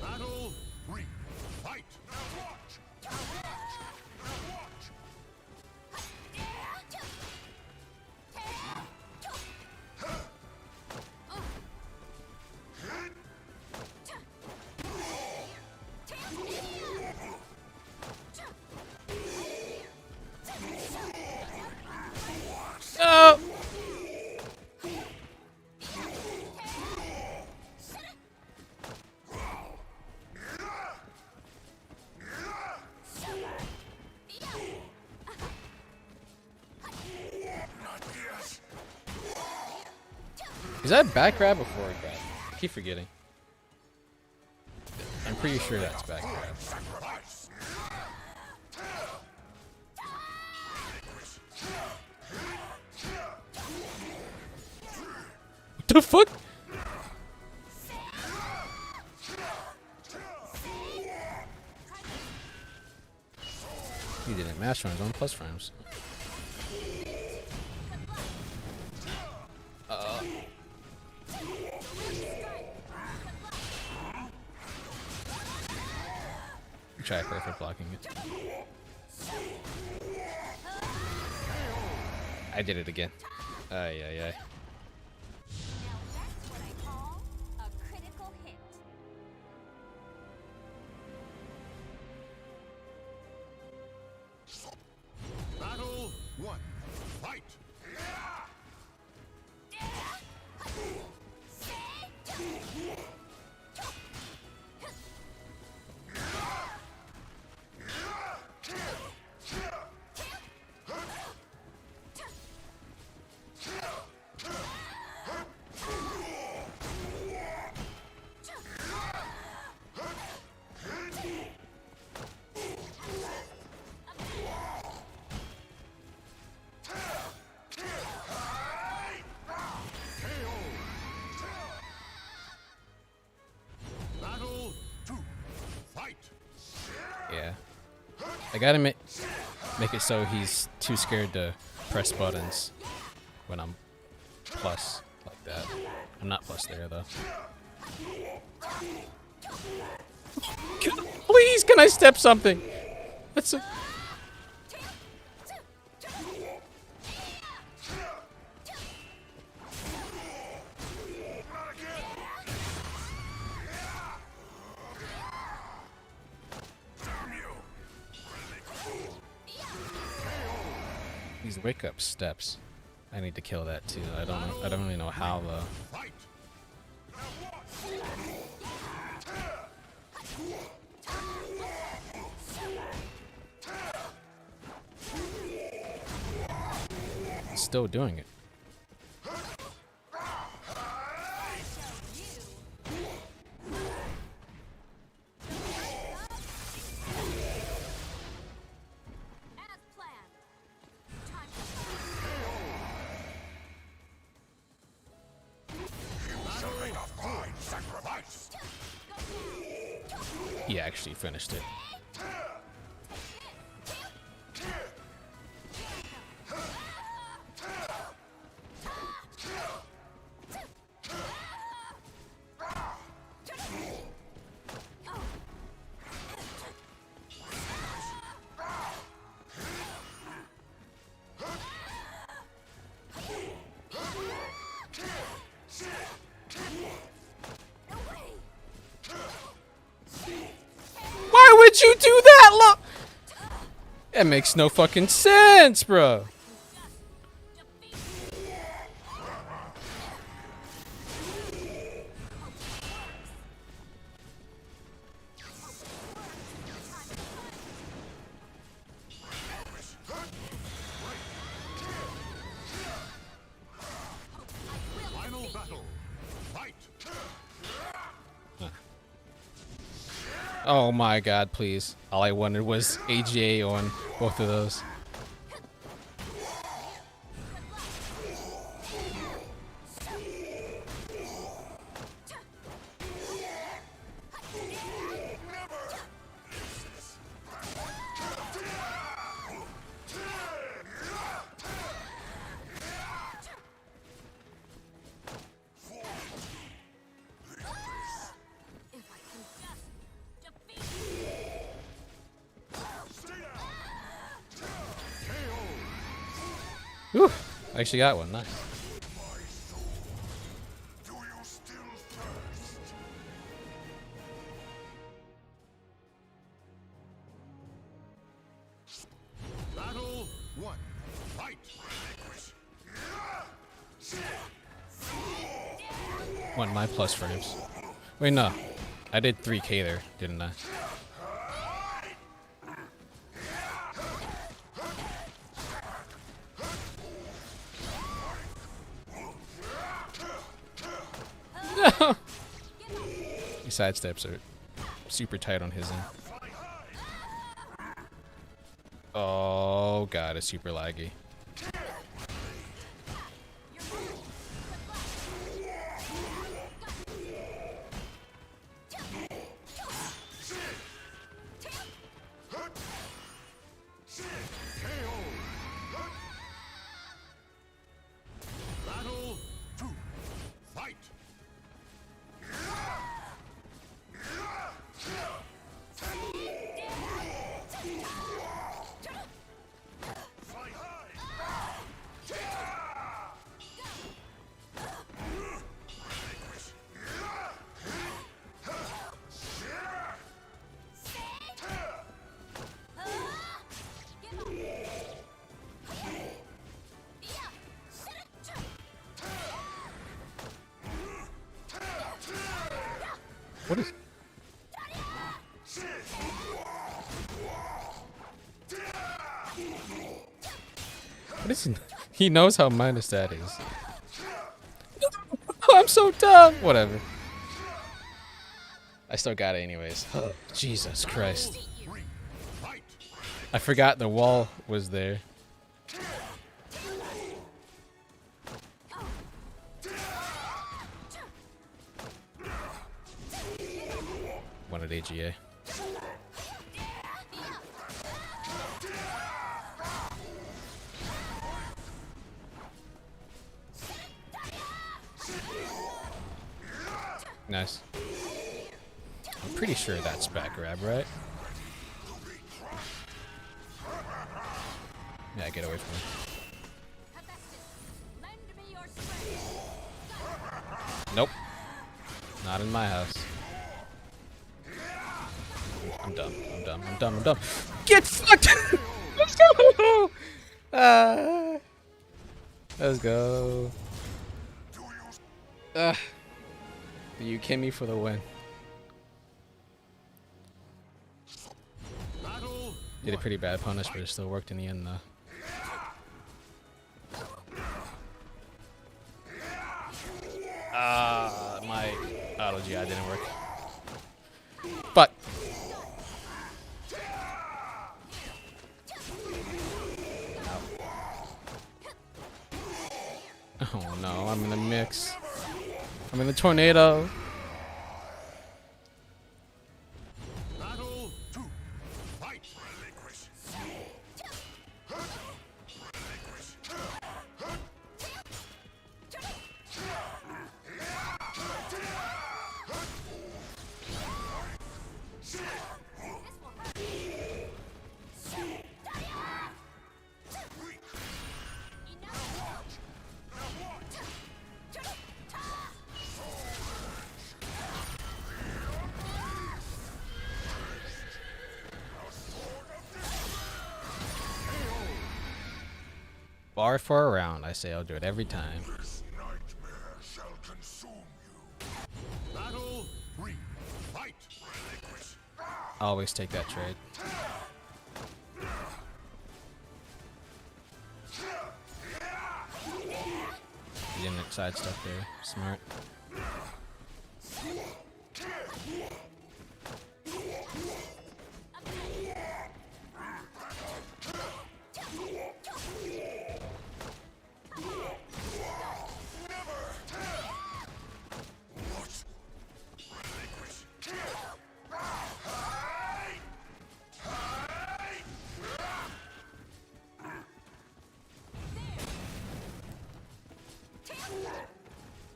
Battle 3. Fight. Now watch. Now watch. Now watch. Oh! Is that back grab or forward grab? I keep forgetting. I'm pretty sure that's back grab. What the fuck? He didn't mash on his own plus frames. Tracker for blocking it. I did it again. Ay, ay, ay. Now that's what I call a critical hit. Battle 1. Fight. Battle 2. Fight. Yeah. I gotta make it so he's too scared to press buttons when I'm plus like that. I'm not plus there though. Please, can I step something? That's a these wake up steps. I need to kill that too. I don't really know how though. Fight. It's still doing it. As planned. Time Sacrifice. He actually finished it. Why would you do that? That makes no fucking sense, bro. Final battle. Fight. Oh my god, please. All I wanted was AGA on both of those. I actually got one. Nice. Do you still thirst? Battle 1. Fight. Want my plus frames. Wait, no. I did 3K there, didn't I? No! He sidesteps are super tight on his end. Oh god, it's super laggy. Battle 2. Fight. What is... What is he? He knows how minus that is. I'm so dumb. Whatever. I still got it anyways. Jesus Christ. I forgot the wall was there. Wanted AGA. Nice. I'm pretty sure that's back grab, right? Yeah, get away from me. Nope. Not in my house. I'm dumb. I'm dumb. I'm dumb. I'm dumb. Get fucked! Let's go! Let's go. You came me for the win. Did a pretty bad punish, but it still worked in the end, though. My auto GI didn't work. But oh no, I'm in the mix. I'm in the tornado. Battle 2. Fight. Bar for a round. I say I'll do it every time. This nightmare shall consume you. Battle 3. Fight. I always take that trade. You didn't side stuff there. Smart.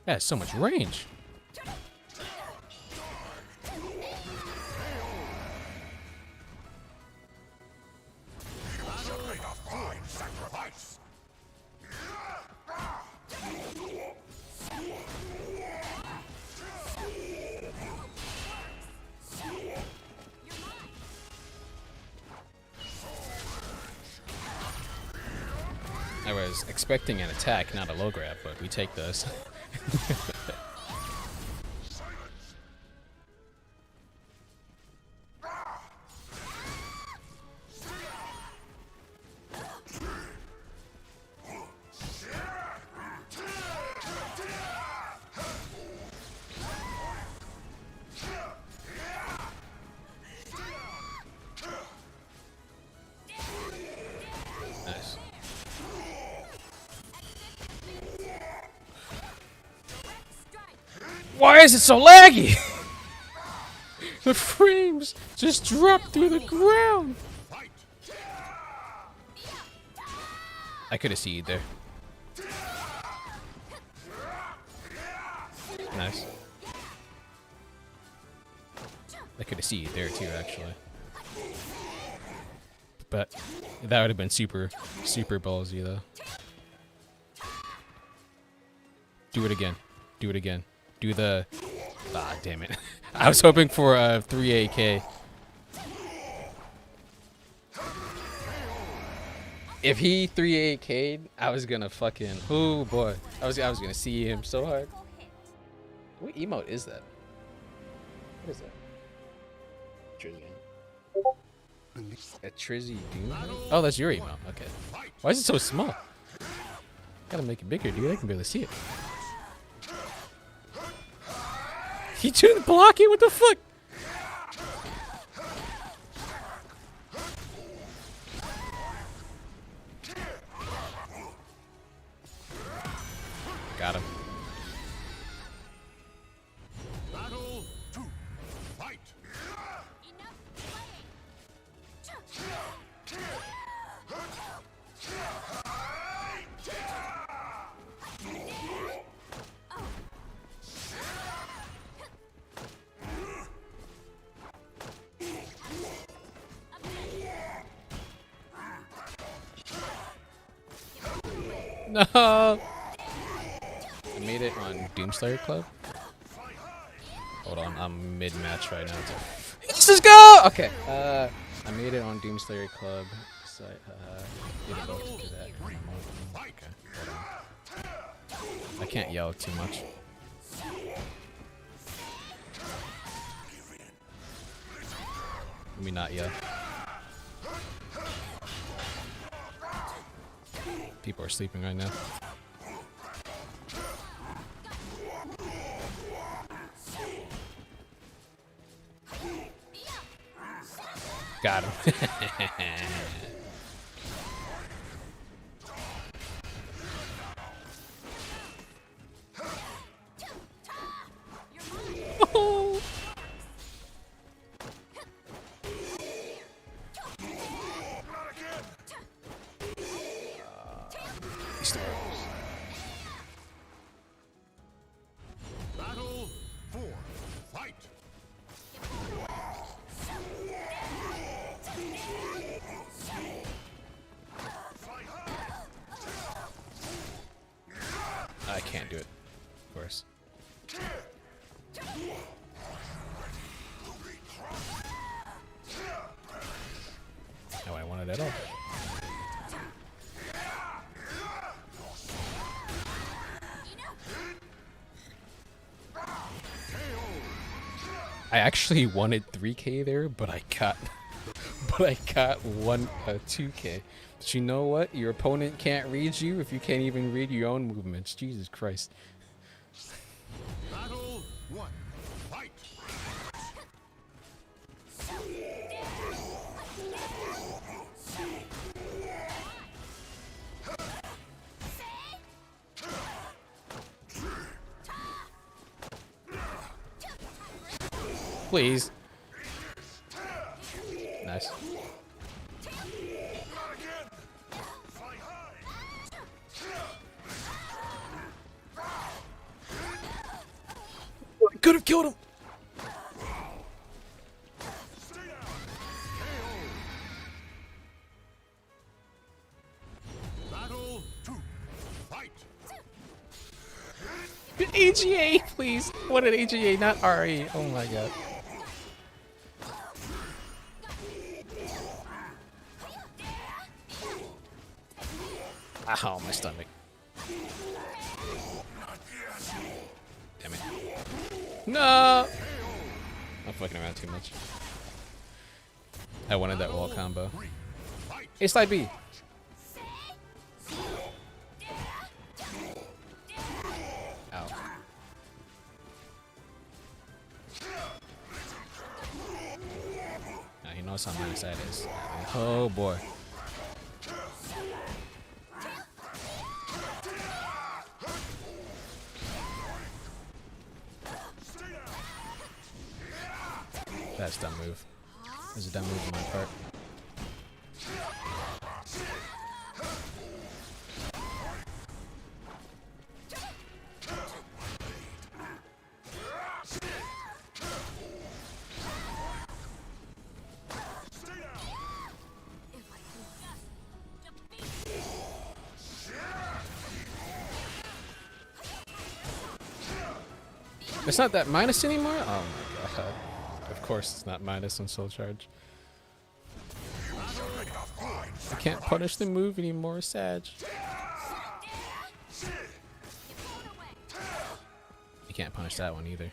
That has so much range. was expecting an attack, not a low grab, but we take those. Nice. Why is it so laggy? The frames just dropped through the ground. I could have seen there. Nice. I could have seen there too, actually. But that would have been super ballsy, though. Do it again. Do it again. Do the... Ah, damn it. I was hoping for a 3AK. If he 3AK'd, I was gonna fucking... Oh, boy. I was gonna see him so hard. What emote is that? What is that? A Trizzy Doom? Oh, that's your emote. Okay. Why is it so small? Gotta make it bigger, dude. I can barely see it. He didn't block it? What the fuck? Got him. Battle 2. Fight. No. I made it on Doomslayer Club. Hold on, I'm mid-match right now. Let's just go. Okay. I made it on Doomslayer Club. So did a both to that. Okay. Hold on. I can't yell too much. Let me not yell. People are sleeping right now. Got him. Oh. Battle 4. Fight. I can't do it, of course. How I want it at all. I actually wanted 3K there, but I got 2K. But you know what? Your opponent can't read you if you can't even read your own movements. Jesus Christ. Battle 1. Fight. Please. Nice. Could have killed him. Battle 2. Fight. AGA, please. What an AGA, not RE. Oh my god. Ow, my stomach. Damn it. No! I'm fucking around too much. I wanted that wall combo. A slide B. Ow. Now he knows how nice that is. Oh boy. That's a dumb move. That's a dumb move on my part. It's not that minus anymore? Oh my god. Of course it's not minus on Soul Charge. I can't punish the move anymore, Sag. You can't punish that one either.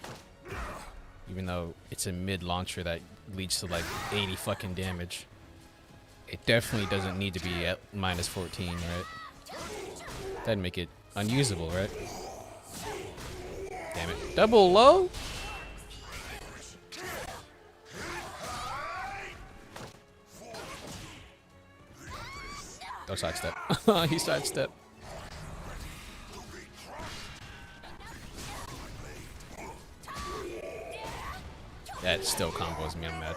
Even though it's a mid-launcher that leads to like 80 fucking damage. It definitely doesn't need to be at minus 14, right? That'd make it unusable, right? Damn it. Double low? Don't sidestep. He sidestepped. That still combos me, I'm mad.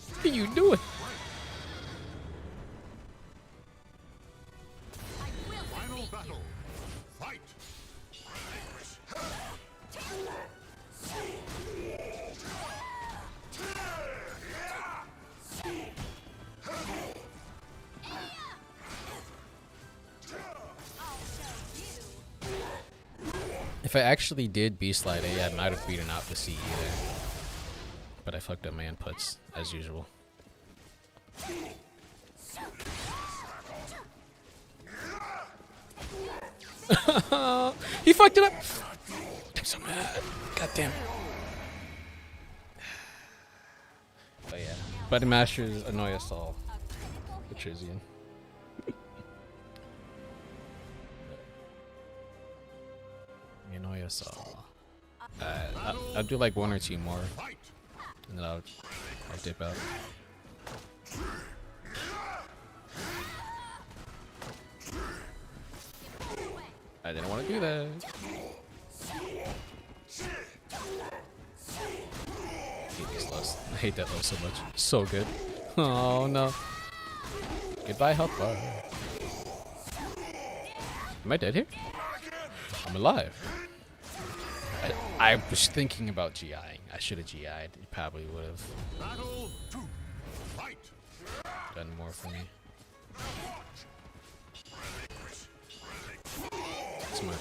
What are you doing? Final battle. Fight. If I actually did B-Slide A, I might have beaten out the C either. But I fucked up my inputs, as usual. He fucked it up! I'm so mad. God damn it. But yeah. Button Masters annoy us all. The Trizian. Annoy us all. I'll do like one or two more. And then I'll dip out. I didn't want to do that. I hate these lows. I hate that low so much. So good. Oh no. Goodbye, health bar. Am I dead here? I'm alive. I was thinking about GIing. I should have GI'd. It probably would have done more for me. Smart.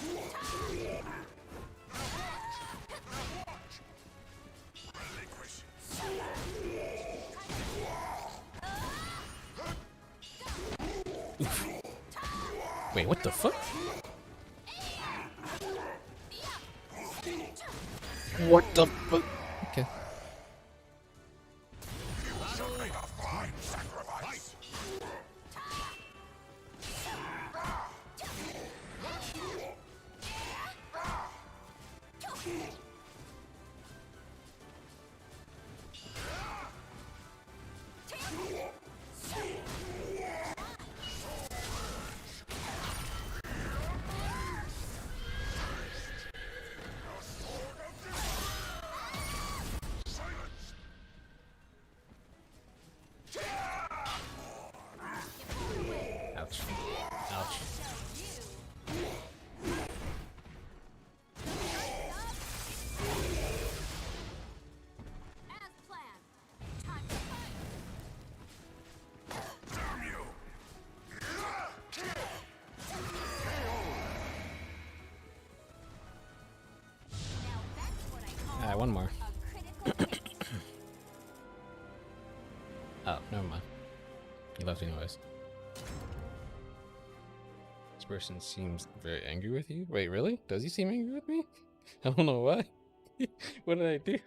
Oof. Wait, what the fuck? What the fuck? Okay. left anyways. This person seems very angry with you. Wait, really? Does he seem angry with me? I don't know why. What did I do?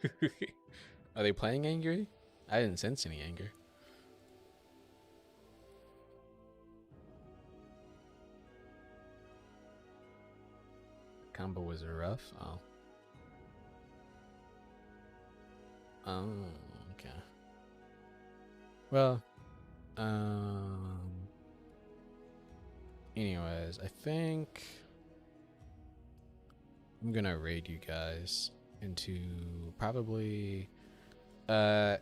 Are they playing angry? I didn't sense any anger. Combo was rough. Oh. Oh, okay. Well, anyways, I think I'm gonna raid you guys into probably a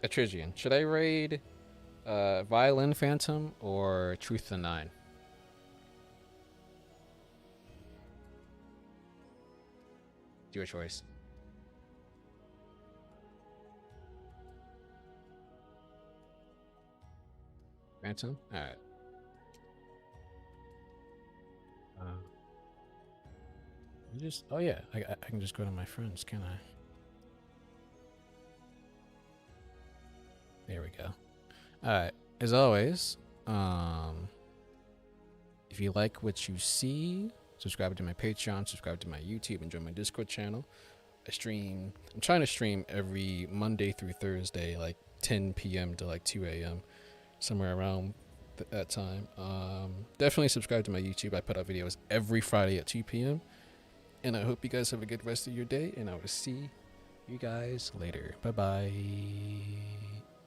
Trigian. Should I raid Violin Phantom or Truth the Nine? Your choice. Phantom? Alright. Oh yeah, I can just go to my friends, can I? There we go. Alright, as always, if you like what you see, subscribe to my Patreon, subscribe to my YouTube, and join my Discord channel. I'm trying to stream every Monday through Thursday, like 10 p.m. to like 2 a.m. somewhere around that time. Definitely subscribe to my YouTube. I put out videos every Friday at 2 p.m. And I hope you guys have a good rest of your day, and I will see you guys later. Bye-bye.